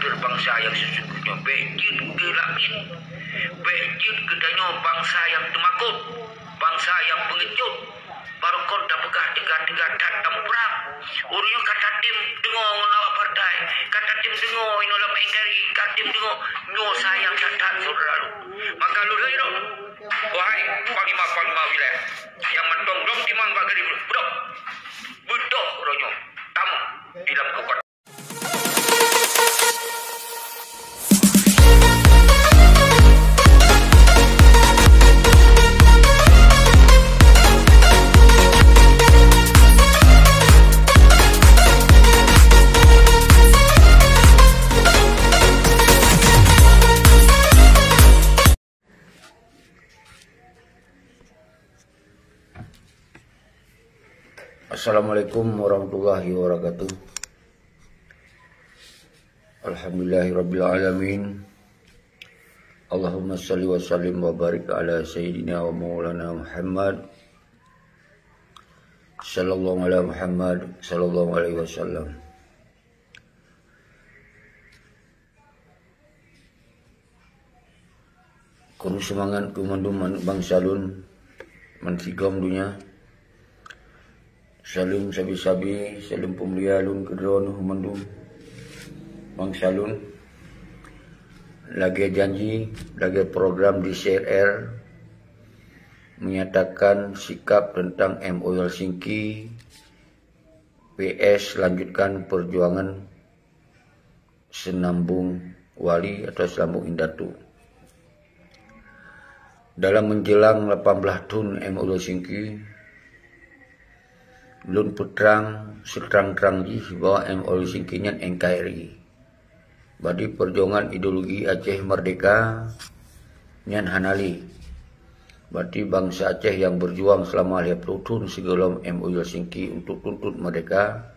kader bangsa yang sesungguhnya. Bejin ke langit, bejin ke danyo bangsa yang temakut, bangsa yang pengecut. Baru kon dah pegah tiga-tiga datang perang. Urunyo kata tim dengar ngawak partai, kata tim dengar inolam engkari, kata tim dengar nyo sayang datang saudara. Maka lu dah wahai panglima wilayah yang mentong-dong timang bagari budok ronyo tamu di dalam kekuatan. Assalamualaikum warahmatullahi wabarakatuh. Alhamdulillahirrabbilalamin. Allahumma salli wa sallim wa barik ala sayyidina wa maulana Muhammad sallallahu ala Muhammad sallallahu alaihi wasallam. Kuno semangat kumandum bangsalun mansigom dunia. Salim sabi-sabi, salim pemlialun kedron humandum bangsalun. Lagi janji, lagi program di CRR menyatakan sikap tentang MOU Helsinki. PS lanjutkan perjuangan Senambung Wali atau Senambung Indatu. Dalam menjelang 18 tahun MOU Helsinki, lun putrang seterang-terang di bahwa MOU Helsinki nyan NKRI. Badi perjuangan ideologi Aceh merdeka nyan hanali. Berarti bangsa Aceh yang berjuang selama 50 tahun sebelum MOU Helsinki untuk tuntut merdeka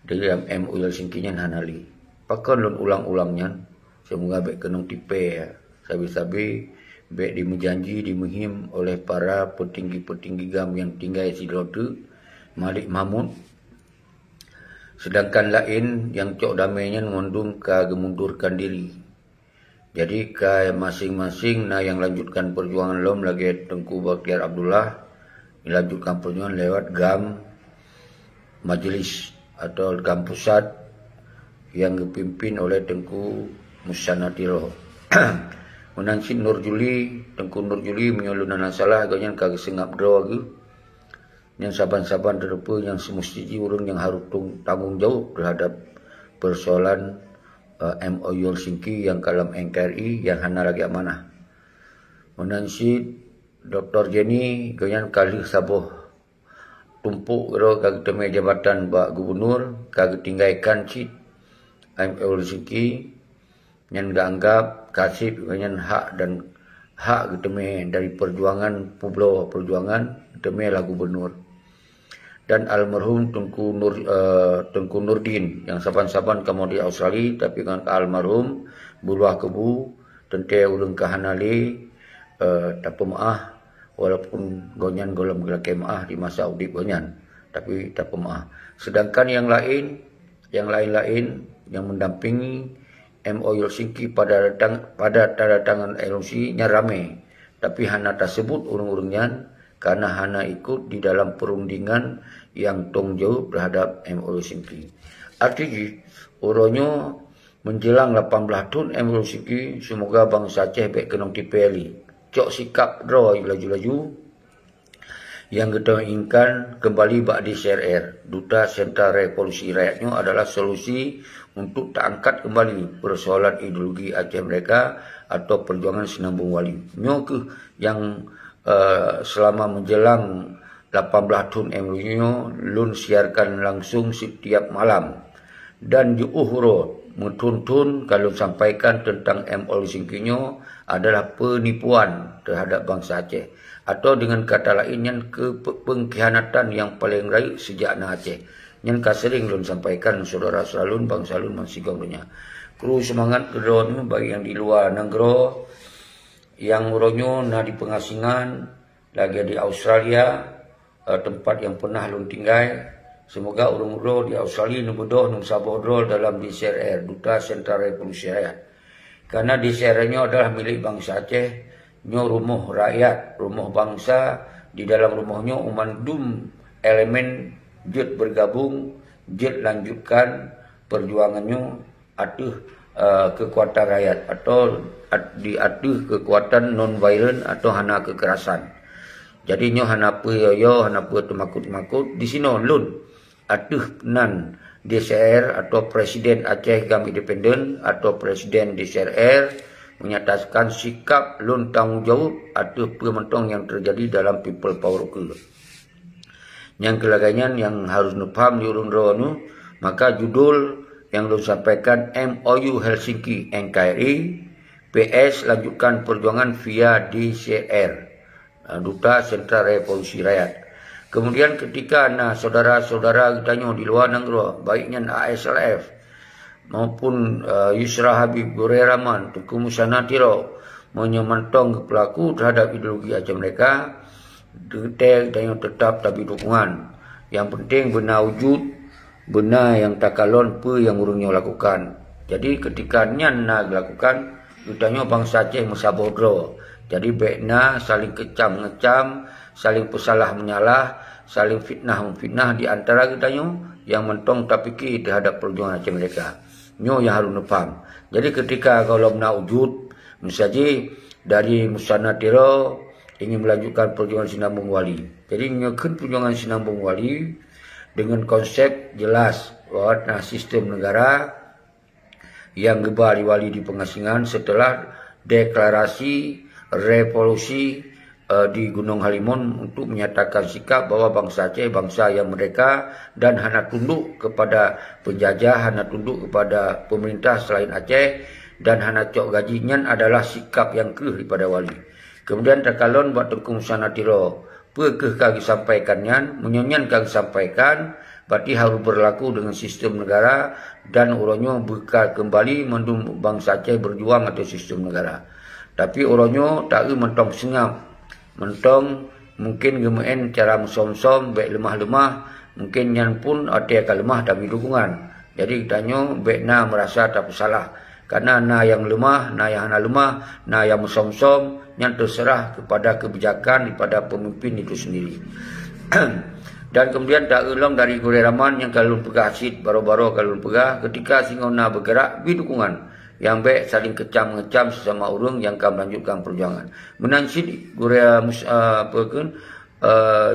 dalam MOU Helsinki nyan hanali. Pakan lun ulang-ulang nyan semoga baik kenong tipe ya. Sabi-sabi baik dimenjanji dimehim oleh para petinggi-petinggi GAM yang tinggal di Lotu Malik Mahmud. Sedangkan lain yang cok damainya mengundung ke gemundurkan diri. Jadi ke masing-masing yang lanjutkan perjuangan lom lagi Tengku Bakhtiar Abdullah melanjutkan perjuangan lewat GAM Majelis atau GAM Pusat yang dipimpin oleh Tengku Musa Natiro. Menansin Tengku Nur Juli menyolunan salah agaknya kagak sengap draw gitu. Yang saban-saban terdepa yang semestinya orang yang harus tanggung jawab terhadap persoalan MOU Helsinki yang kalam NKRI yang hana lagi amanah. Menansi Dr. Jenny ganyan kali saboh tumpuk karo kag teme jabatan Pak Gubernur kag tinggalkan cit MOU Helsinki yang dianggap kasih ganyan hak dan hak geteme dari perjuangan Pueblo perjuangan geteme lah Gubernur. Dan almarhum Tengku Nurdin yang saban-saban kamu di Australia tapi kan almarhum buluah kebu tente ulung kahanali tak pemaah walaupun gonyan golem gelak maah di masa udip gonyan tapi tak pemaah. Sedangkan yang lain yang mendampingi MOU Helsinki pada tanda tangan LOC nya rame tapi hana tersebut urung-urungnya karena hana ikut di dalam perundingan yang tanggung terhadap MOU Helsinki. Artinya, uronyo menjelang 18 tahun MOU Helsinki, semoga bangsa Aceh baik kenong tipeli. Cok sikap draw laju-laju yang kita inginkan kembali bak di CRR. Duta Sentra Revolusi Rakyatnya adalah solusi untuk tak angkat kembali persoalan ideologi Aceh mereka atau perjuangan Senambung Wali. Nyo ke yang selama menjelang 18 tahun MOU lun siarkan langsung setiap malam dan diuhuro menuntun kalau sampaikan tentang MOU Helsinki adalah penipuan terhadap bangsa Aceh atau dengan kata lain yang pengkhianatan yang paling raih sejak Aceh. Yang kasering lun sampaikan saudara salun bangsa lun mansigongnya. Kru semangat kedon bagi yang di luar negara yang uronyo di pengasingan lagi di Australia tempat yang pernah lun tinggal Semoga urung-urung di Australia nubudoh nung sabodrol dalam DCRR, Duta Sentral Revolusi Rakyat. Karena DCRR-nya adalah milik bangsa Aceh, nyo rumah rakyat, rumah bangsa. Di dalam rumahnya umandum elemen jet bergabung, jet lanjutkan perjuangannya atuh kekuatan rakyat atau diatuh kekuatan non-violent atau hana kekerasan. Jadi nyo hana yoyo, hana temakut-makut di sini lun atuh nan DCR atau Presiden Aceh Gam Independen atau Presiden DCR menyatakan sikap lun tanggung jawab atau pementong yang terjadi dalam People Power ke. Yang kelaganya yang harus nupam di urun rawanu, maka judul yang lun sampaikan MOU Helsinki NKRI PS lanjutkan perjuangan via DCR, Duta Sentral Revolusi Rakyat. Kemudian ketika saudara-saudara kita di luar negeri, baiknya ASLF maupun Yusra Habib, Gore Rahman, Tunku Musa Natiro menyemantong ke pelaku terhadap ideologi Aceh mereka, detail dan yang tetap tapi dukungan. Yang penting benar wujud, benar yang takalon apa yang urungnya lakukan. Jadi ketika nyan nak lakukan, ditanya bangsa Aceh mesabodro. Jadi baiknya saling kecam-ngecam, saling pesalah menyalah, saling fitnah-fitnah di antara kita yang mentong tak fikir terhadap perjuangan Aceh mereka. Nyo yang harus nepam. Jadi ketika kalau nak wujud, misalnya dari Musa Natiro ingin melanjutkan perjuangan Sinambung Wali. Jadi nyokan perjuangan Sinambung Wali dengan konsep jelas bahwa sistem negara yang gebar wali di pengasingan setelah deklarasi revolusi di Gunung Halimun untuk menyatakan sikap bahwa bangsa Aceh bangsa yang merdeka dan hanya tunduk kepada penjajah, hanya tunduk kepada pemerintah selain Aceh dan hanya cok gajinya adalah sikap yang keh daripada wali. Kemudian terkalon buat Tunku Musa Natiro, pekeh kami sampaikannya, menyonyan kami sampaikan, berarti harus berlaku dengan sistem negara dan orangnya bekal kembali mendung bangsa Aceh berjuang atau sistem negara. Tapi orangnya tak mentong sengap. Mentong mungkin gemen cara musom-som baik lemah-lemah, mungkin yang pun ada yang lemah tapi dukungan. Jadi kitanya baiknya merasa tak bersalah karena na yang lemah, na yang hana lemah, na yang musom-som yang terserah kepada kebijakan daripada pemimpin itu sendiri. Dan kemudian tak ulang dari Gore Rahman yang kalau pegah asid baru-baru kalau pegah ketika singona bergerak bi dukungan. Yang baik saling kecam-ngecam sesama orang yang akan melanjutkan perjuangan. Menansid Gurya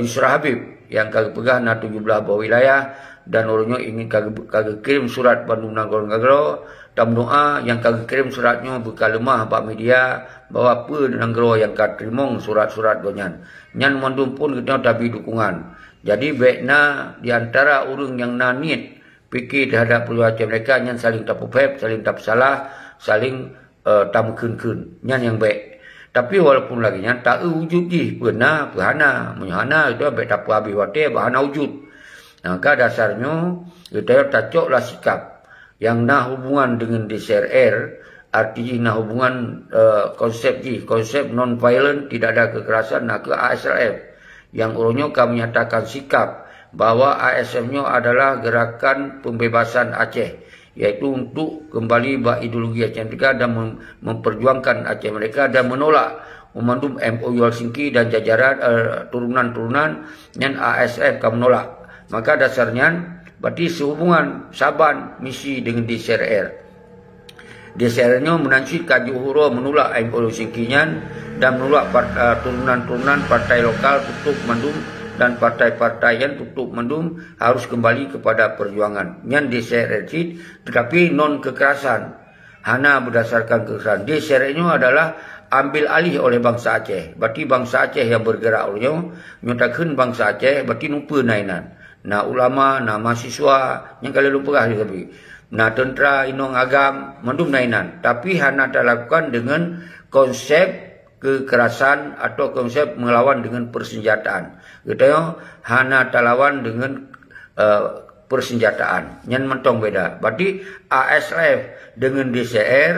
Yusra Habib yang kagak pegah na 17 bawah wilayah dan orangnya ingin kagak kirim surat Bandung Nagoro Nagro dan doa yang kagak kirim suratnya bekal lemah Pak media bahwa apa Nagro yang kagak terima surat-surat donyan. Nyan mandum pun kita tapi dukungan. Jadi baiknya di antara orang yang nanit fikir terhadap perjuangan mereka yang saling tak pepep, saling tak salah, saling tak mungkin yang baik. Tapi walaupun lagi yang tak wujud di pernah perhana menyana itu baik tak habis wate bahana wujud. Maka dasarnya kita tak coklah sikap yang nah hubungan dengan DCRR, artinya nah hubungan konsep non violent, tidak ada kekerasan nak ke ASLF yang orangnya kami nyatakan sikap bahwa ASM-nya adalah gerakan pembebasan Aceh, yaitu untuk kembali ideologi Aceh mereka dan memperjuangkan Aceh mereka dan menolak memandum MOU Helsinki dan jajaran turunan-turunan yang ASF kami menolak. Maka dasarnya berarti sehubungan Saban misi dengan DCRR. DCRR-nya menansi Kaju Huro menolak MOU Helsinki-nya dan menolak turunan-turunan partai lokal untuk mendung dan partai-partai yang tutup mendung harus kembali kepada perjuangan. Yang DCRR tetapi non kekerasan, hanya berdasarkan kekerasan. DCRR-nya adalah ambil alih oleh bangsa Aceh. Berarti bangsa Aceh yang bergerak olehnya, menyatakan bangsa Aceh berarti lupa nainan. Nah ulama, nah mahasiswa yang kalian lupa tapi. Nah tentera, inong agam, mendung nainan. Tapi hanya dilakukan dengan konsep kekerasan atau konsep melawan dengan persenjataan. Kita hana talawan dengan persenjataan. Yang mentong beda. Berarti ASF dengan DCR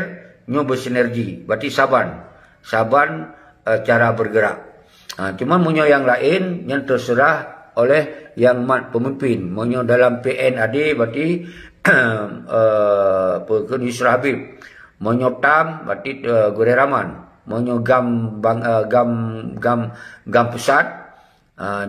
nyo bersinergi. Berarti Saban cara bergerak. Cuma punya yang lain yang terserah oleh yang mat pemimpin. Monyo dalam PNAD berarti Perken Yusra Habib. Monyo TAM berarti Gure Rahman. Monyo GAM pusat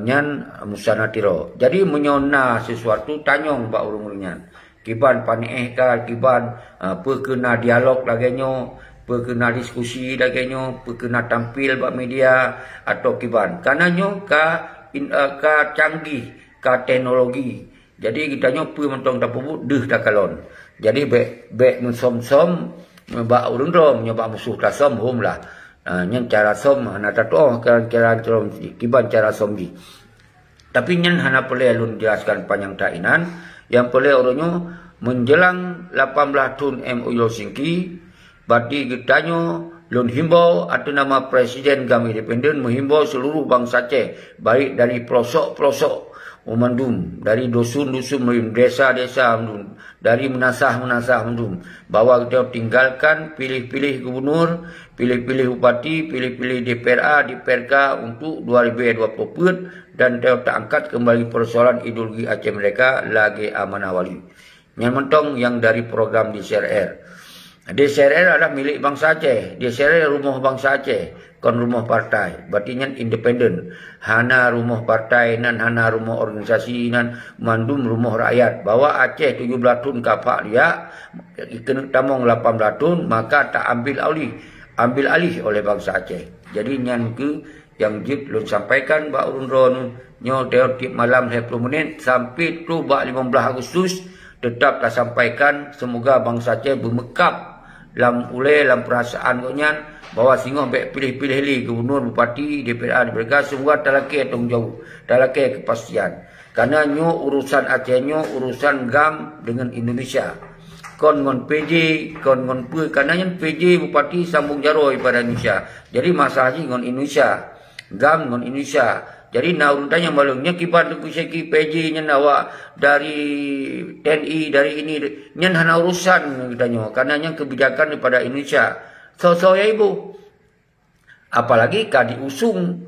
nyan Musa Natiro. Jadi menyona sesuatu tanyong bak urung-urungan. Kiban panik kiban perkena dialog lagenyo, perkena diskusi lagenyo, perkena tampil bak media atau kiban. Kananyo ka canggih ka teknologi. Jadi kita nyo pu mentong tak puput deh tak kalon. Jadi bek mensom-som bak urung rom nyoba musuh ta som hum lah. Nyen cara som hana tato kira kiban cara som ji. Tapi nyen hana boleh lun jelaskan panjang tainan. Yang boleh orangnya menjelang 18 tahun MOU Singki, berarti gitanyo lun himbau atau nama Presiden GAM Independen menghimbau seluruh bangsa Aceh, baik dari pelosok-pelosok Mandum, dari dusun-dusun Mandum, desa-desa Mandum, dari menasah-menasah Mandum, bahwa kita tinggalkan pilih-pilih gubernur, pilih-pilih bupati, pilih-pilih DPRA, DPRK untuk 2020 dan kita angkat kembali persoalan ideologi Aceh mereka lagi amanah wali. Yang mentong yang dari program DCRR. DCRR adalah milik bangsa Aceh. DCRR rumah bangsa Aceh, kon rumah partai. Berarti nyan independen. Hana rumah partai nan hana rumah organisasi nan mandum rumah rakyat. Bahwa Aceh 17 tahun kapak dia kena tamong 18 tahun maka tak ambil alih oleh bangsa Aceh. Jadi nyan ke yang jip lun sampaikan bak urun ron nyo teo tip malam 20 menit sampai tu bak 15 Agustus tetap tak sampaikan semoga bangsa Aceh bermekap dalam perasaan konyan bahwa singoh bek pilih-pilih li gubernur, bupati, DPRA, DPRK semua talake tong jauh, talake kepastian. Karena nyo urusan Aceh nyo urusan GAM dengan Indonesia. Kon ngon PJ, kon ngon pu karena yang PJ bupati sambung jaroi pada Indonesia. Jadi masalah ngon Indonesia, GAM ngon Indonesia. Jadi nauruntan yang malungnya kibat tu seki PJ nya nawa dari TNI dari ini nyen hana urusan kitanya karena yang kebijakan daripada Indonesia. So ya ibu. Apalagi ka diusung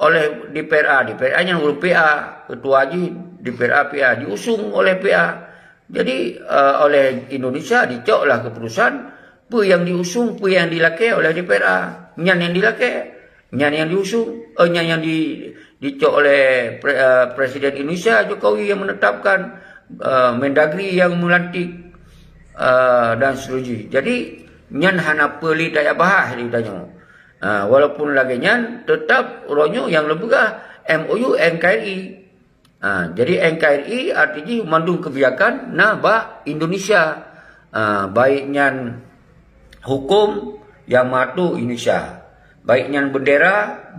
oleh DPRA nya urus PA, ketua haji DPRA PA diusung oleh PA. Jadi oleh Indonesia dicoklah keputusan pu yang diusung, pu yang dilake oleh DPRA. Nyan yang dilake, nyan yang diusung, nyan yang dicok oleh Presiden Indonesia Jokowi yang menetapkan, Mendagri yang melantik dan seterusnya. Jadi nyan hana peli daya bahas ditanya. Walaupun lagi nyan tetap ronyo yang lebih MOU NKRI. Jadi NKRI artinya mandung kebijakan ba Indonesia. Baik nyan hukum yang matu Indonesia. Baik yang bendera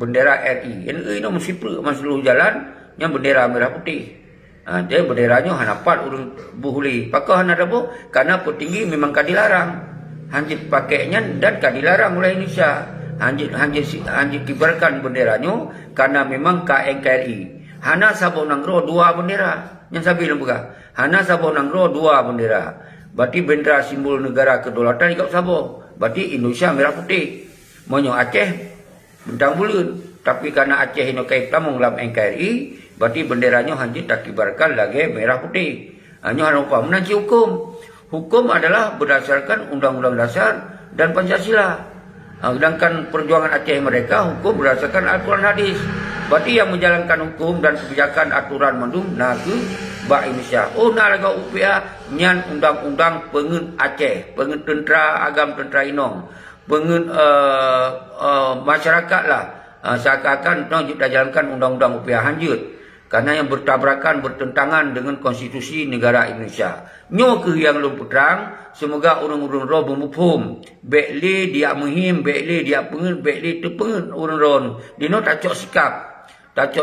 RI. Yang ini mesti seluruh jalan yang bendera merah putih. Jadi benderanya hanapat urung buhuli. Pakau hana dabo karena petinggi memang kadilarang. Hanjit pakainya dan kadilarang oleh Indonesia. Hanjit kibarkan benderanya karena memang KNKRI. Hana sabon nangro 2 bendera. Yang sabi lembaga. Hana sabon nangro 2 bendera. Berarti bendera simbol negara kedaulatan ikut sabo. Berarti Indonesia merah putih. Monyo Aceh bentang bulan, tapi karena Aceh ini kait tamong dalam NKRI, berarti benderanya hanya tak kibarkan lagi merah putih. Hanya lupa menanci hukum. Hukum adalah berdasarkan Undang-Undang Dasar dan Pancasila. Sedangkan perjuangan Aceh mereka hukum berdasarkan Al-Quran hadis. Berarti yang menjalankan hukum dan kebijakan aturan mandum nagu ba Indonesia. Nalaga UPA nyan undang-undang pengen Aceh, pengen tentera agam tentera Inong. Pengen masyarakat lah seakan-akan kita jalankan undang-undang UPA hanjut karena yang bertabrakan bertentangan dengan konstitusi negara Indonesia. Nyo ke yang lu putrang semoga urang-urang ro bermufhum bekli dia muhim bekli dia pengen bekli tu pengen urang-urang dino tak cok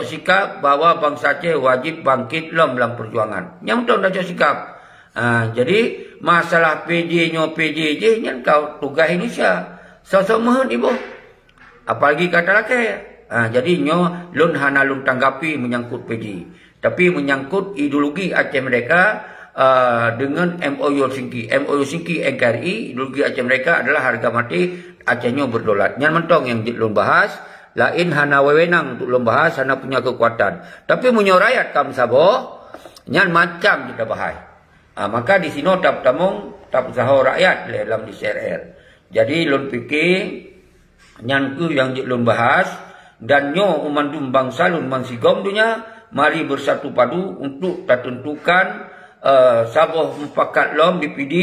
sikap bahwa bangsa Aceh wajib bangkit dalam perjuangan. Yang betul tak cok sikap. Jadi masalah PJ nya kau tugas Indonesia. Sama ibu. Apalagi kata laki. Jadi nyo lun hana lun tanggapi menyangkut PJ. Tapi menyangkut ideologi Aceh mereka dengan MOU Singki. MOU Singki NKRI, ideologi Aceh mereka adalah harga mati Aceh nyo berdaulat. Yang mentong yang lun bahas Lain hana wewenang untuk lembahas, hana punya kekuatan. Tapi munyo rakyat kam sabo, nyan macam kita bahai. Maka di sini tak tamung, tak usaha rakyat dalam di CRR. Jadi lun fikir, nyan ku yang lun bahas, dan nyo umandum bangsa lun mansigom dunia, mari bersatu padu untuk tak tentukan saboh mempakat lom di PD,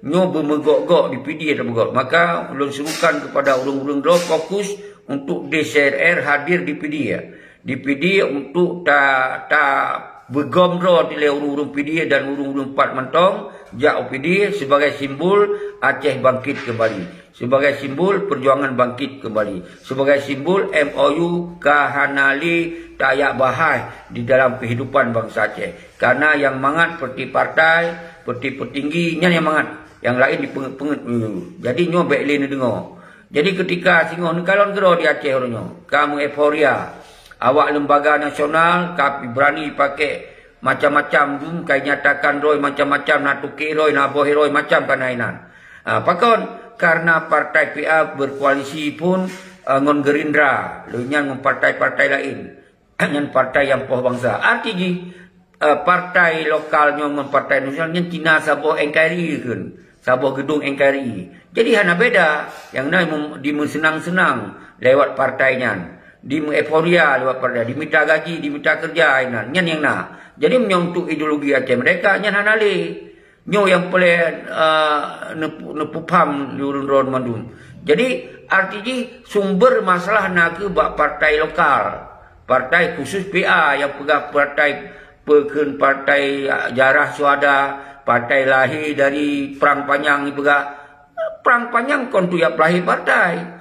nyo bermegok-gok di PD atau begok. Maka ulun serukan kepada urung-urung do fokus untuk DCRR hadir di PD ya. Di PD untuk tak bergomro oleh urung-urung PD dan urung-urung Pat Mentong jak PD sebagai simbol Aceh bangkit kembali. Sebagai simbol perjuangan bangkit kembali. Sebagai simbol MOU kahanali tayak bahai di dalam kehidupan bangsa Aceh. Karena yang mangat seperti partai, seperti petingginya yang mangat. Yang lain dipenget-penget dulu. Jadi nyo baik lain dengar. Jadi ketika singoh ni kalon gero di Aceh orangnya, kamu euforia. Awak lembaga nasional, kapi berani pakai macam-macam dum, kai nyatakan roi macam-macam, nak tukir roi, nak boh roi macam kanainan. Pakon karena partai PA berkoalisi pun ngon Gerindra, lunyan ngon partai-partai lain. Ngan partai yang poh bangsa. Artinya partai lokalnya ngon partai nasional ngan Cina saboh NKRI kan. Saboh gedung NKRI. Jadi hana beda. Yang lain dimensenang-senang lewat partainya. Di euforia lewat partai. Diminta gaji, diminta kerja. Nyan yang nak. Jadi menyontuk ideologi Aceh mereka. Nyan hana le. Nyo yang boleh nepu paham diurun-urun mandum. Jadi artinya sumber masalah nak ke partai lokal. Partai khusus PA yang pegang partai jarah suada. Partai lahir dari Perang Panjang juga. Perang Panjang kontu ya lahir partai.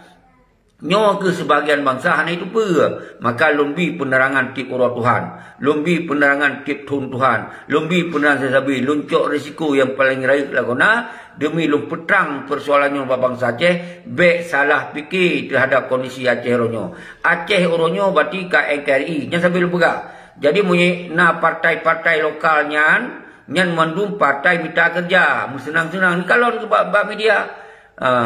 Nyo ke sebagian bangsa hanya itu apa? Maka lumbi penerangan tip urut Tuhan. Lumbi penerangan tip Tuhan Tuhan. Lumbi penerangan sesabi. Luncuk risiko yang paling raih lagona. Demi lum petrang persoalannya bangsa Aceh. Bek salah fikir terhadap kondisi Aceh oronyo. Aceh oronyo berarti ke NKRI. Yang sambil pegak. Jadi munyi na partai-partai lokalnya. Nyan mandum partai minta kerja. Senang-senang. Kalau ke bab media.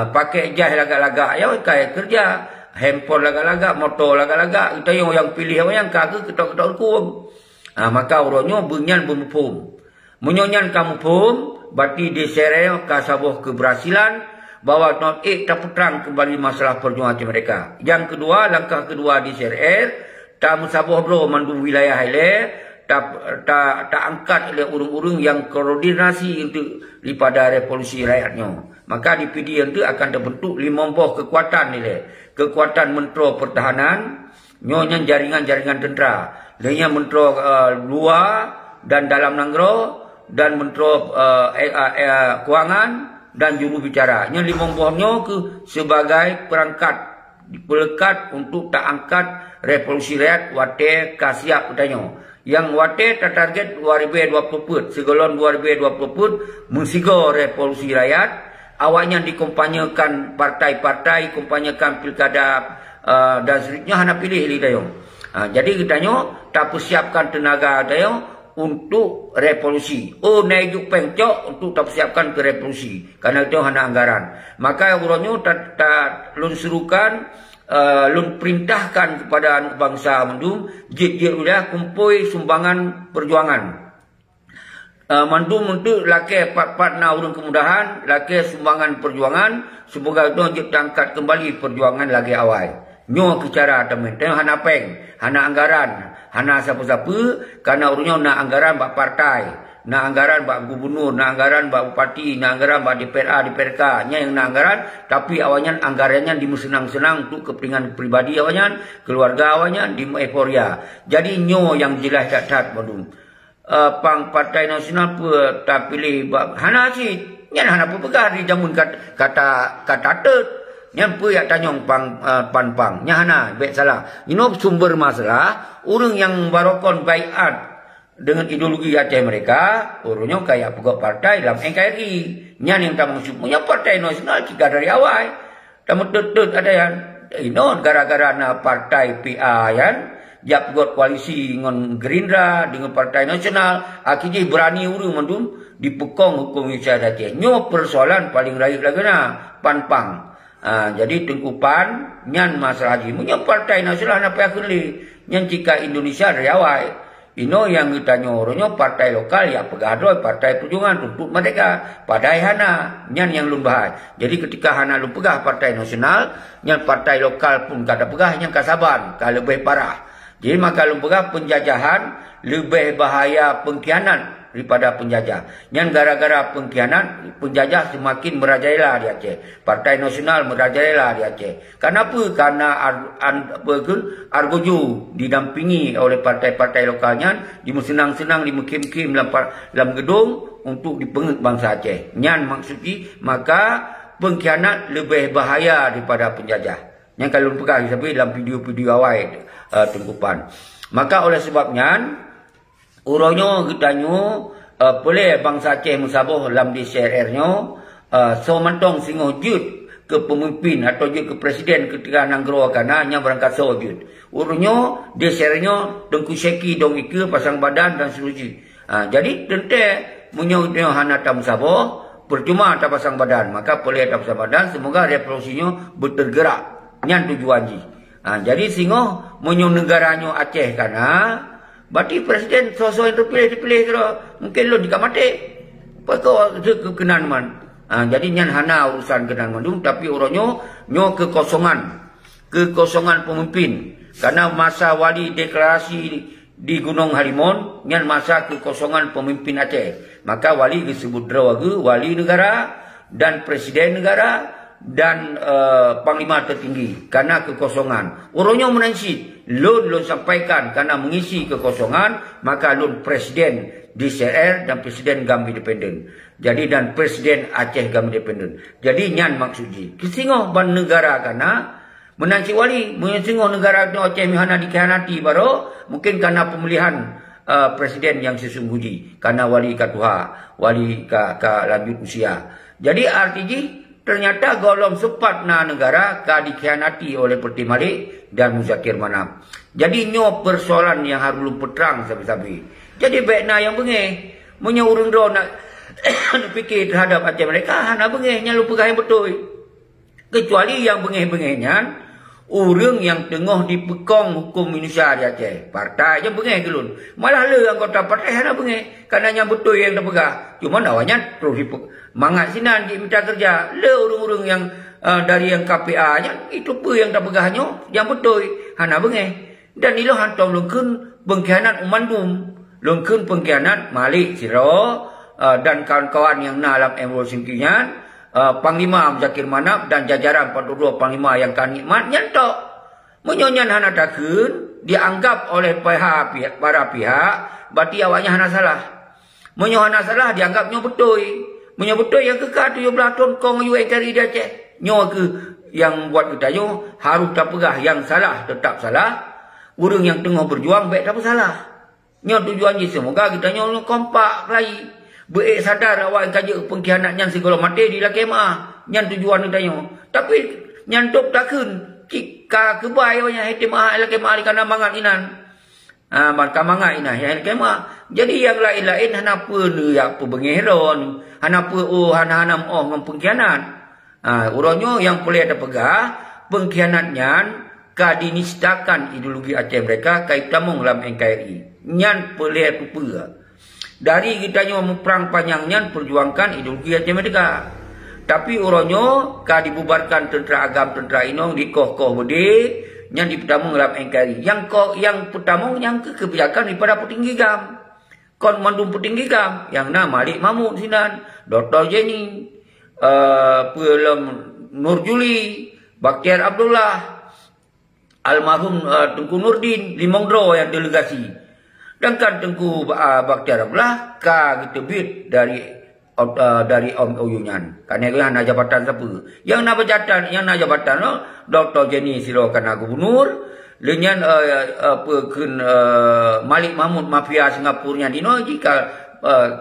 Pakai jah lagak-lagak. Ya kaya kerja. Handphone lagak-lagak. Motor lagak-lagak. Kita yang pilih yang kagak ketok-ketok hukum. Maka orangnya bunyan bermupum. Menyonyan kamu pum. Berarti diserah kasabuh keberhasilan. Bahwa not tak putrang kembali masalah perjuangan mereka. Yang kedua. Langkah kedua diserah. Tak musabuh bro mandum wilayah hilir. Tak angkat oleh urung-urung yang koordinasi untuk daripada revolusi rakyatnya. Maka di PD itu akan terbentuk 50 kekuatan nilai. Kekuatan mentro pertahanan, nyonya jaringan-jaringan tentera. Lainnya mentro luar dan dalam nanggro, dan mentro keuangan dan juru bicara. Yang 50-nya ke sebagai perangkat pelekat untuk tak angkat revolusi rakyat wate kasiap katanya. Yang wate target 2020 put, segolon 2020 put mensigo revolusi rakyat. Awaknya dikompanyekan partai-partai, kompanyekan pilkada dan seterusnya hanya pilih lidayong. Jadi kitanya tak persiapkan tenaga dayong untuk revolusi. Oh naik pengcok untuk tak persiapkan ke revolusi. Karena itu hanya anggaran. Maka urangnya tak lun serukan, lun perintahkan kepada anak bangsa mendung, jit-jit udah kumpul sumbangan perjuangan. Mandum untuk laki part-part na urung kemudahan, laki sumbangan perjuangan, semoga itu angkat kembali perjuangan lagi awal. Nyo ke cara teman, tengok hana peng, hana anggaran, hana siapa-siapa, karena urungnya nak anggaran bak partai, nak anggaran bak gubernur, nak anggaran bak bupati, nak anggaran bak DPRK, nya yang nak anggaran, tapi awalnya anggarannya dimusenang-senang untuk kepentingan pribadi awalnya, keluarga awalnya, di euforia. Jadi nyo yang jelas tak mandum. Pang partai nasional pun tak pilih hana sih nyan hana pun pegar di jamun kata tet nyan pun ya tanyong pang nya hana baik salah ini sumber masalah orang yang barokon baiat dengan ideologi Aceh mereka orangnya kayak pegawai partai dalam NKRI nyan yang tak masuk punya partai nasional jika dari awal tamu tet ada yang ini gara-gara na partai PA yan Jap buat koalisi dengan Gerindra, dengan Partai Nasional, akhirnya berani urung mandum dipekong hukum Indonesia Aceh. Nyo persoalan paling raih lagi na, panpang. Jadi tengkupan nyan masalah haji. Punya partai nasional apa yang keli. Nyan jika Indonesia dari awal. Ino yang kita nyoronyo partai lokal ya pegadoi partai perjuangan tuntut mereka padai hana nyan yang lum bahai. Jadi ketika hana lum pegah partai nasional nyan partai lokal pun kada pegah nyan kasaban ka lebih parah. Jadi maka lum pegah penjajahan lebih bahaya pengkhianat daripada penjajah. Nyan gara-gara pengkhianat penjajah semakin merajalela di Aceh. Partai nasional merajalela di Aceh. Kenapa? Karena Argojo didampingi oleh partai-partai lokalnya, dimusenang-senang, dimukim-kim dalam gedung untuk dipengut bangsa Aceh. Nyan maksudnya maka pengkhianat lebih bahaya daripada penjajah. Yang kalau pegang sampai dalam video-video awal tengkupan. Maka oleh sebabnya uronyo gitanyo boleh bangsa Aceh musaboh dalam DCRR-nyo so mantong singoh jut ke pemimpin atau jut ke presiden ketika nanggro kananya berangkat so jut. Uronyo DCRR-nyo dengku seki dong ike pasang badan dan seterusnya. Jadi tente munyo hana ta musaboh percuma ta pasang badan, maka boleh ta pasang badan semoga revolusinya bertergerak nyan tujuan ji. Jadi singoh munyo negaranya Aceh kana berarti presiden sosok yang terpilih kira mungkin lo dikamati. Pakau kekenan man. Jadi nyan hana urusan kenan mandung tapi uronyo nyo kekosongan pemimpin. Karena masa wali deklarasi di Gunung Halimun nyan masa kekosongan pemimpin Aceh. Maka wali disebut drawagu wali negara dan presiden negara dan panglima tertinggi karena kekosongan. Uronyo menansi Lun sampaikan karena mengisi kekosongan maka lun presiden DCR dan presiden GAM independen. Jadi dan presiden Aceh GAM independen. Jadi nyan maksudnya kesingoh ban negara karena menanci wali mensingoh negara Aceh mihana dikhianati baru mungkin karena pemilihan presiden yang sesungguhnya karena wali katuha wali ka lanjut usia. Jadi artinya ternyata golong sepat na negara ka dikhianati oleh Peti Malik dan Muzakir Manap. Jadi nyo persoalan yang harus lu peterang sabi-sabi. Jadi baik na yang bengeh munyo urang do nak fikir terhadap Aceh mereka hana bengeh nya lu pegah yang betul. Kecuali yang bengeh-bengehnya urang yang tengah dipekong hukum Indonesia di Aceh. Partai je bengeh gelun. Malah le anggota partai hana bengeh karena yang betul yang terpegah. Cuma awalnya terus mangat sinan minta kerja. Le urung-urung yang dari yang KPA nya itu pun yang tak pegahnya yang betul hana bengeh. Dan ilo hantong lungkun pengkhianat umandum, lungkun pengkhianat Malik Siro dan kawan-kawan yang dalam evolusinya Panglima Muzakir Manap dan jajaran 42 Panglima yang kanikmat nyantok menyonyan hana takun dianggap oleh para pihak berarti awaknya hana salah. Menyo hana salah dianggapnya betul. Menyo betul yang kekal 17 tahun kong yu cari dia cek. Nyo ke yang buat kita nyo harus tak pegah yang salah tetap salah. Urang yang tengah berjuang baik tak salah. Nyo tujuan je semoga kita nyo kompak lagi. Baik sadar awak kaje pengkhianat nyan segala mati di la kemah. Nyan tujuan kita nyo. Tapi nyan tok takun jika kebai awaknya hete mah la kemah kana mangat inan. Maka mangat inan ya kemah. Jadi yang lain-lain hana apa ni apa bengeron. Hana apa hana mempengkhianat. Uronyo yang boleh ada pegah pengkhianatnya kadinistakan ideologi Aceh mereka kaitamong dalam NKRI. Nyan boleh apa dari kita nyo perang panjangnya perjuangkan ideologi Aceh mereka. Tapi uronyo dibubarkan tentera agam tentera inong di koh-koh budi nyan dipetamong dalam NKRI. Yang petamong yang kebijakan daripada petinggi gam. Kon mandum petinggi gam yang nama Malik Mahmud sinan, Dr. Jenny, Nurjuli, Bakhtiar Abdullah, almarhum Tengku Nurdin, Limongdro yang delegasi. Dan kan Tengku Bakhtiar Abdullah ditebit dari OU-nya. Karena itu yang jabatan siapa? Yang na jabatan Dr. Jenny Siro kana gubernur, lenyan Malik Mahmud mafia Singapura dino jika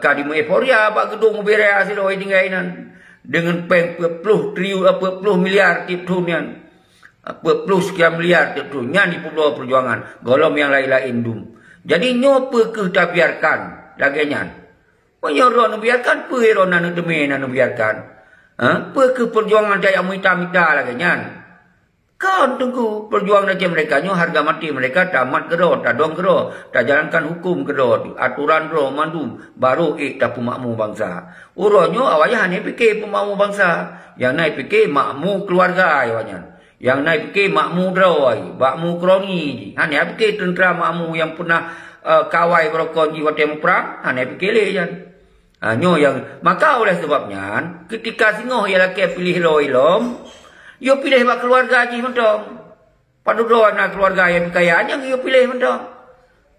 kadimu euforia pak gedung berea Siro tinggalan dengan puluh miliar tip tunian. Puluh sekian miliar tiap tahunnya di Pulau Perjuangan golom yang lain-lain dum. Jadi nyopa kita biarkan laganya. Menyorong biarkan peronan demi biarkan. Apa ke perjuangan Dayak Mita-Mita lagi nyan? Kan tunggu perjuangan Aceh mereka nyo harga mati mereka tamat kero, tak dong kero, tak jalankan hukum kero, aturan kero mandu baru tak pemakmu bangsa. Uronyo awalnya hanya fikir pemakmu bangsa, yang naik fikir makmu keluarga awalnya. Yang naik fikir makmu drawai, makmu kroni. Hanya fikir tentera makmu yang pernah kawai berokon jiwa temu perang, hanya fikir lejan. Nyo yang maka oleh sebabnya ketika singoh ialah ke pilih ilom, yo pilih bak keluarga haji mentong. Padu doa nak keluarga yang kaya yang yo pilih mentong.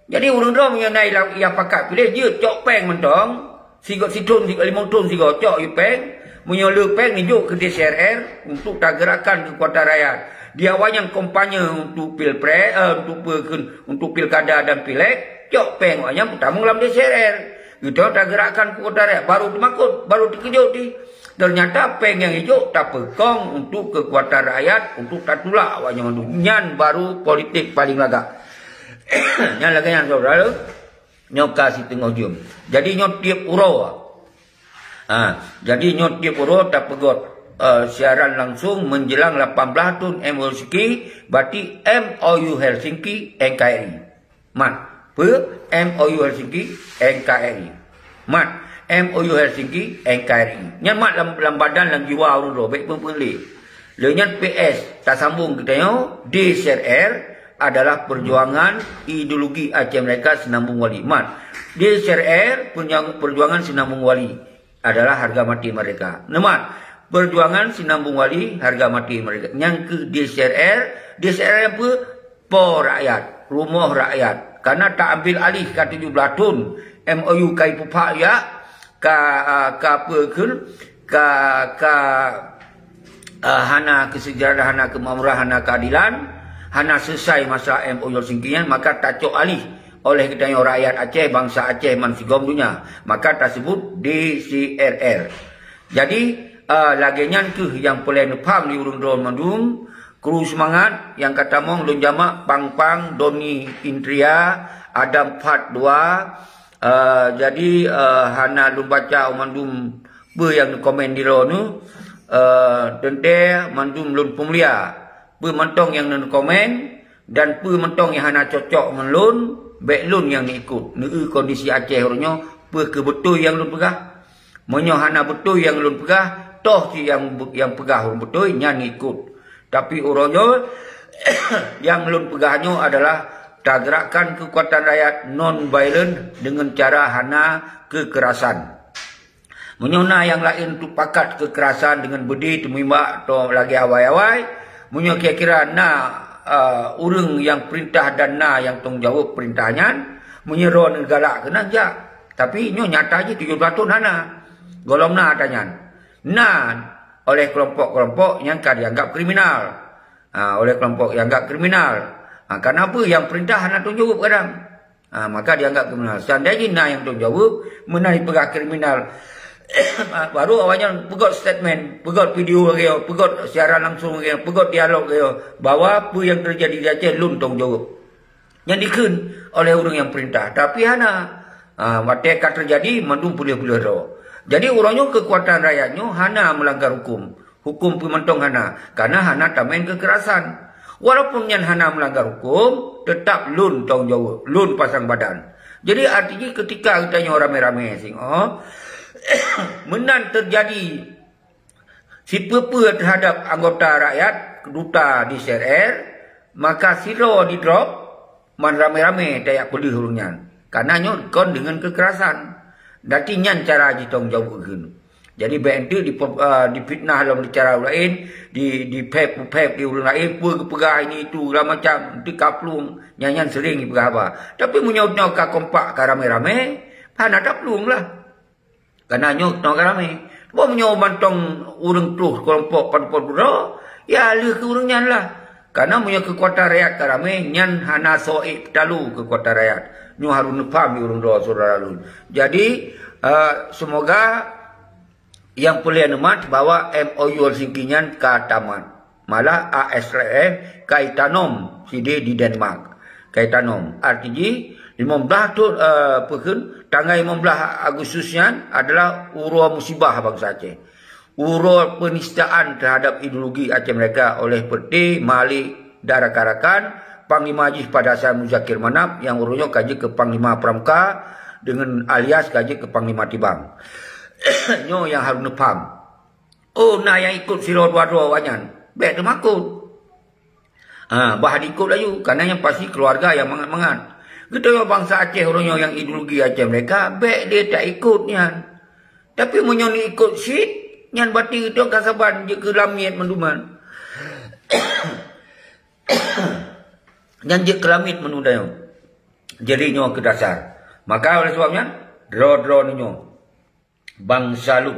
Jadi urang dom yang naik ia pakat pilih je cok peng mentong. Sigot situn, sigot limong tun, sigot cok yo peng. Menyolok peng nijuk ke DCRR untuk tak gerakan kekuatan rakyat. Dia wayang kampanye untuk pilpres, untuk pilkada dan pileg. Cok peng wayang pertama dalam DCRR. Kita tak gerakan kekuatan rakyat. Baru dimakut, baru dikejut di. Ternyata peng yang hijau tak pekong untuk kekuatan rakyat, untuk tak tulak awaknya mandu. Nyan baru politik paling lagak. Nyan lagak yang saudara. Nyok kasih tengok jom. Jadi nyok tiap uro. Jadi nyok tiap uro tak pegot siaran langsung menjelang 18 tahun MOU Helsinki. Berarti MOU Helsinki NKRI. Mat. MOU Helsinki NKRI. Mat. MOU Helsinki NKRI. Nyan mat dalam badan dalam jiwa urun robek pun boleh. Lenyan PS tak sambung kita yo. DCRR adalah perjuangan ideologi Aceh mereka Sinambung Wali. Mat. DCRR perjuangan Sinambung Wali adalah harga mati mereka. Nemat. Perjuangan Sinambung Wali harga mati mereka. Yang ke DCRR apa? Po rakyat, rumah rakyat. Karena tak ambil alih ke 17 tahun MOU kai pupak ya. Hana kesejahteraan, hana kemakmuran, hana keadilan, hana selesai masa MOU Helsinki, maka tak cok alih oleh kita rakyat Aceh, bangsa Aceh mansigom dunia, maka tersebut DCRR. Jadi laginya ke yang paling paham di urung drone mandum kru semangat yang kata mong lun jamak pang Doni Intria Adam Part 2. Jadi hana lun baca mandum be yang komen di nu tente mandum lun pemulia be mentong yang nun komen dan be mentong yang hana cocok melun bek lun yang ikut nu kondisi Aceh orangnya be ke betul yang lun pegah menyo hana betul yang lun pegah toh si yang pegah orang betul yang ikut tapi orangnya yang lun pegahnya adalah tak gerakan kekuatan rakyat non-violent dengan cara hana kekerasan. Menyona yang lain tu pakat kekerasan dengan bedi tumimbak atau lagi awai-awai. Menyo kira-kira urang yang perintah dan yang tanggungjawab perintahnya. Menyerah negara kena jak. Tapi nyo nyata je 17 tahun hana. Golong tanya. Oleh kelompok-kelompok yang dianggap kriminal. Oleh kelompok yang anggap kriminal. Kenapa yang perintah nak tanggungjawab kadang? Maka dianggap kriminal. Seandainya yang tanggungjawab menaik pegah kriminal. Baru awalnya pegot statement, pegot video lagi, pegot siaran langsung lagi, pegot dialog lagi, bahwa apa yang terjadi di Aceh lun tanggungjawab. Yang dikun oleh orang yang perintah. Tapi hana mereka terjadi mandum pulih-pulih roh. Jadi orangnya kekuatan rakyatnya hana melanggar hukum. Hukum pementong hana. Karena hana tak main kekerasan. Walaupun yang hana melanggar hukum, tetap lun tanggungjawab, lun pasang badan. Jadi artinya ketika kita rame-rame menan terjadi siapa terhadap anggota rakyat, duta di CRR, maka silo di drop, man rame-rame tayak pedih hurunnya. Karena kon dengan kekerasan. Dati nyan cara ditanggungjawab kan. Jadi BNT dipitnah dalam cara lain, di pep di urang lain, pegah ini itu lah macam di kaplung, nyanyian sering pegah apa. Tapi menyaut-nyaut ka kompak ka rame-rame, hana kaplung lah. Karena nyok ka rame. Bo menyaut mantong urang tuh kelompok pan-pan ya leh ke urang nyan lah. Karena punya kekuatan rakyat ka rame, nyan hana soik talu kekuatan rakyat. Nyo harus nepam urang doa saudara lun. Jadi semoga yang boleh nemat bahwa MOU Helsinki-nya kataman. Malah ASRF kaitanom sidi di Denmark. Kaitanom. Artinya 15 tu tanggal 15 Agustusnya adalah urua musibah bangsa Aceh. urut penistaan terhadap ideologi Aceh Merdeka oleh Peti Malik Dara Karakan, Panglima Haji Padasar Muzakir Manap yang urutnya kaji ke Panglima Pramuka dengan alias kaji ke Panglima Tibang. Nyo yang harus nepam. Oh, nah yang ikut silo dua-dua wanyan. Baik tu makut. Bahan ikut layu. Karena yang pasti keluarga yang mangat-mangat. Kita yang bangsa Aceh orangnya yang ideologi Aceh Merdeka. Baik dia tak ikut nyan. Tapi menyoni ikut syit. Nyan bati itu kasaban je ke lamit menduman. Nyan je ke lamit menduman. Jadi nyo ke dasar. Maka oleh sebabnya. Draw ni nyo. Bangsa lu.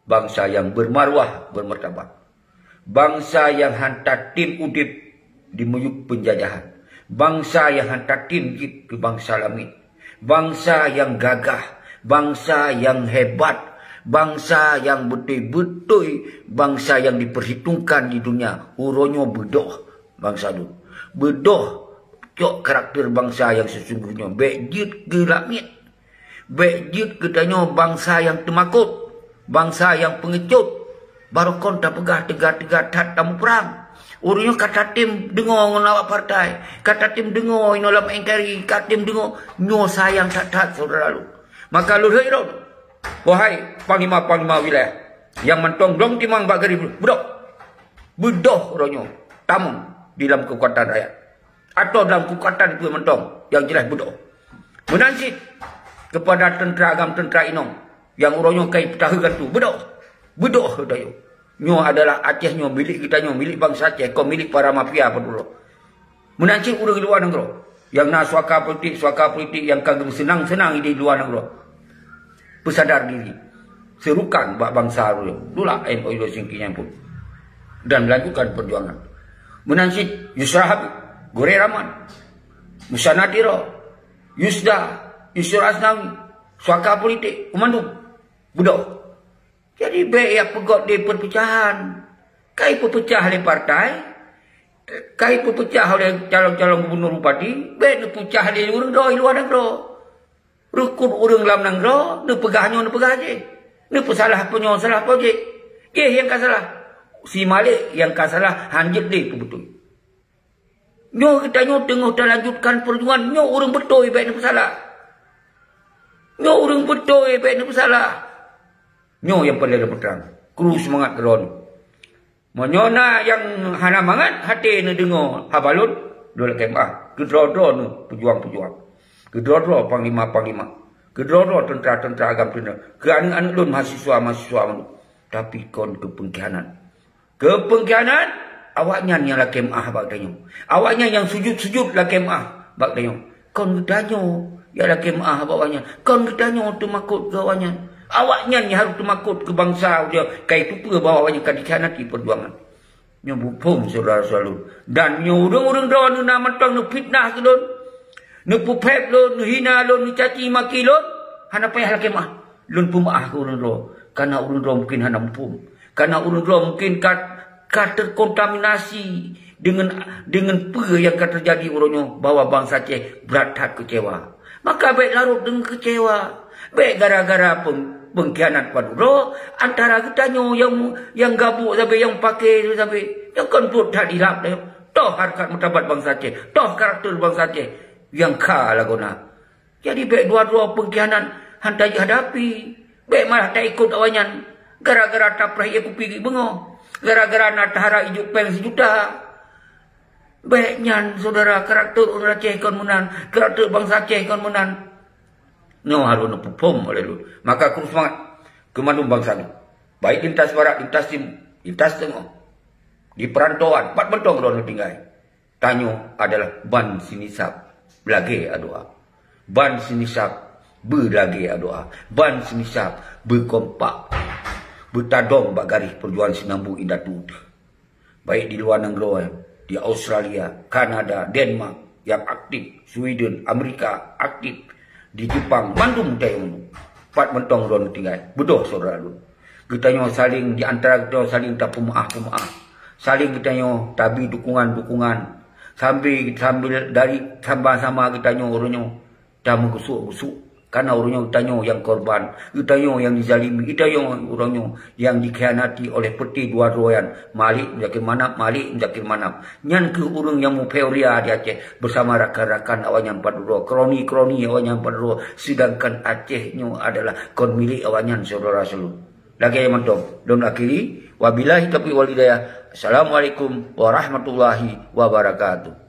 Bangsa yang bermarwah, bermartabat. Bangsa yang hantar tim udip di meyuk penjajahan. Bangsa yang hantar tim ke bangsa lamit. Bangsa yang gagah. Bangsa yang hebat. Bangsa yang betul-betul. Bangsa yang diperhitungkan di dunia. Uronyo bedoh bangsa lu. Bedoh cok karakter bangsa yang sesungguhnya. Bejit ke lamit. Bejit katanya bangsa yang temakut. Bangsa yang pengecut. Baru konta pegah tegak-tegak tak tamu perang. Urutnya kata tim dengar ngelawak partai. Kata tim dengar inolam engkari. Kata tim dengar nyo sayang tak saudara lu. Maka lu hidup. Wahai panglima-panglima wilayah. Yang mentong dong timang bagari. Bedok. Bedoh urutnya. Tamu di dalam kekuatan rakyat. Atau dalam kekuatan itu mentong. Yang jelas bedoh. Menansit kepada tentera agam tentera inong. Yang urangnya kai petahakan tu. Bedoh. Bedoh dayo. Nyo adalah Aceh nyo milik kita nyo. Milik bangsa Aceh. Kau milik para mafia apa dulu. Menancing urang di luar negara. Yang nak suaka politik yang kagum senang-senang di luar negara. Bersadar diri. Serukan bangsa dulu. Itulah NU singkinya pun. Dan melanjutkan perjuangan. Menancing Yusra Habib. Gore Rahman. Musa Nadiro. Yusda. Yusur Asnawi. Suaka politik. Komando. Budak. Jadi baik yang pegot di perpecahan. Kai perpecah oleh partai. Kai perpecah oleh calon-calon gubernur bupati. Baik perpecah oleh orang doi luar negara. Rukun orang dalam negara. Dia pegahnya, dia pegah je. Dia pesalah punya, salah apa je. Dia yang kan salah. Si Malik yang kan salah. Hanjit dia betul. Nyo kita nyo tengah dah lanjutkan perjuangan. Nyo orang betul baik dia pesalah. Nyo orang betul baik dia pesalah. Nyo yang paling ada perang. Kru semangat geron. Menyona yang hana mangat hati ni dengar habalun dua kemah. Kedua-dua ni pejuang-pejuang. Kedua-dua panglima-panglima. Kedua-dua tentera-tentera agam tentera. Ke anak-anak lun mahasiswa-mahasiswa mana. Tapi kon kepengkhianat. Kepengkhianat awaknya yang la kemah bak danyo. Awaknya yang sujud-sujud la kemah bak danyo. Kon gedanyo ya la kemah bawanya. Kon gedanyo tu makut ke awaknya. Awaknya ni harus temakut ke bangsa dia. Kai tu pun bawa awaknya kan dikhianati perjuangan. Nyo bupum saudara-saudara. Dan nyo orang-orang dah nu nak mentang nu fitnah ke lon. Nu pupep lon, nu hina lon, nu caci maki lon. Hana payah lah kemah. Lon pun maaf ke orang dah. Karena orang dah mungkin hana pupum. Karena orang dah mungkin kat terkontaminasi dengan apa yang akan terjadi orangnya. Bahawa bangsa Aceh berat hati kecewa. Maka baik larut dengan kecewa. Baik gara-gara pengkhianat paduro antara kitanya yang gabuk sampai yang pakai sampai yang kan pun tak dilap dah. Toh harkat martabat bangsa Aceh, toh karakter bangsa Aceh yang kalah guna. Jadi baik dua-dua pengkhianat hantar hadapi. Baik malah tak ikut awanyan gara-gara tak pernah aku pergi bengok. Gara-gara nak tahara ijuk peng sejuta. Baik nyan saudara karakter orang Aceh kan menang, karakter bangsa Aceh kan menang. Nyo harus perform oleh lu. Maka aku semangat kemandung bangsa ni. Baik lintas barat, lintas timur, lintas tengah. Di perantauan, 4 bentong orang tinggal. Tanyo adalah ban sinisap belage adoa. Ban sinisap berlage adoa. Ban sinisap berkompak. Bertadong bak garis perjuangan sinambu indah tu. Baik di luar negara, di Australia, Kanada, Denmark yang aktif, Sweden, Amerika aktif. Di Jepang, mandum tayung 4 bentong orang tinggal. Betul saudara lu. Kita nyo saling di antara kita saling tak pemaaf. Saling kita nyo tabi dukungan. Sambil dari sama-sama kita nyo orangnya dah menggusuk-gusuk. Karena orangnya utanyo yang korban, utanyo yang dizalimi, utanyo orangnya yang dikhianati oleh peti dua royan, Malik menjakir manap, Malik menjakir manap. Nyan ke urang yang mupeoria di Aceh bersama rakan-rakan awanyan paduro, kroni-kroni awanyan paduro, sedangkan Acehnya adalah kon milik awanyan saudara selu. Lagi yang mantap, don akhiri, wabillahi taufiq wal hidayah. Assalamualaikum warahmatullahi wabarakatuh.